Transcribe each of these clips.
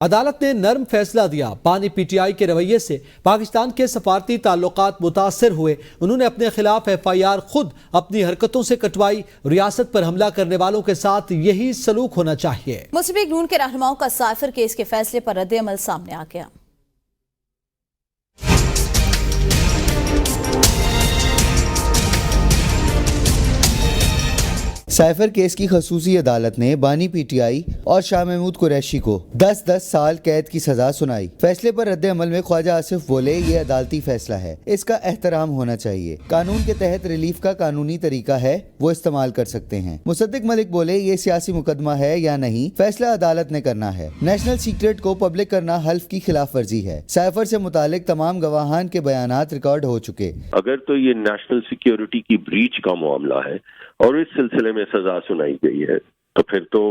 عدالت نے نرم فیصلہ دیا۔ بانی پی ٹی آئی کے رویے سے پاکستان کے سفارتی تعلقات متاثر ہوئے۔ انہوں نے اپنے خلاف ایف آئی آر خود اپنی حرکتوں سے کٹوائی۔ ریاست پر حملہ کرنے والوں کے ساتھ یہی سلوک ہونا چاہیے۔ مسلم لیگ نون کے رہنماؤں کا سائفر کیس کے فیصلے پر رد عمل سامنے آ گیا۔ سائفر کیس کی خصوصی عدالت نے بانی پی ٹی آئی اور شاہ محمود قریشی کو 10 سال قید کی سزا سنائی۔ فیصلے پر رد عمل میں خواجہ آصف بولے، یہ عدالتی فیصلہ ہے، اس کا احترام ہونا چاہیے۔ قانون کے تحت ریلیف کا قانونی طریقہ ہے، وہ استعمال کر سکتے ہیں۔ مصدق ملک بولے، یہ سیاسی مقدمہ ہے یا نہیں، فیصلہ عدالت نے کرنا ہے۔ نیشنل سیکرٹ کو پبلک کرنا حلف کی خلاف ورزی ہے۔ سائفر سے متعلق تمام گواہان کے بیانات ریکارڈ ہو چکے۔ اگر تو یہ نیشنل سیکیورٹی کی بریچ کا معاملہ ہے اور اس سلسلے میں سزا سنائی گئی ہے تو پھر تو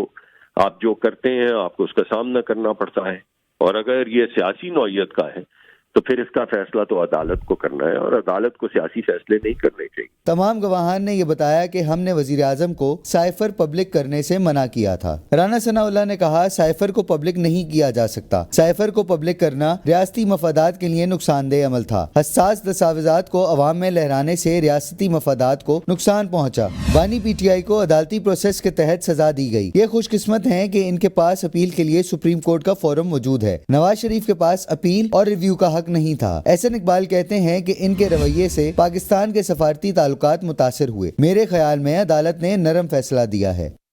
آپ جو کرتے ہیں آپ کو اس کا سامنا کرنا پڑتا ہے، اور اگر یہ سیاسی نوعیت کا ہے تو پھر اس کا فیصلہ تو عدالت کو کرنا ہے، اور عدالت کو سیاسی فیصلے نہیں کرنے چاہیے۔ تمام گواہان نے یہ بتایا کہ ہم نے وزیر اعظم کو سائفر پبلک کرنے سے منع کیا تھا۔ رانا ثناء اللہ نے کہا، سائفر کو پبلک نہیں کیا جا سکتا۔ سائفر کو پبلک کرنا ریاستی مفادات کے لیے نقصان دہ عمل تھا۔ حساس دستاویزات کو عوام میں لہرانے سے ریاستی مفادات کو نقصان پہنچا۔ بانی پی ٹی آئی کو عدالتی پروسیس کے تحت سزا دی گئی۔ یہ خوش قسمت ہیں کہ ان کے پاس اپیل کے لیے سپریم کورٹ کا فورم موجود ہے۔ نواز شریف کے پاس اپیل اور ریویو کا حق نہیں تھا۔ احسن اقبال کہتے ہیں کہ ان کے رویے سے پاکستان کے سفارتی تعلقات متاثر ہوئے۔ میرے خیال میں عدالت نے نرم فیصلہ دیا ہے۔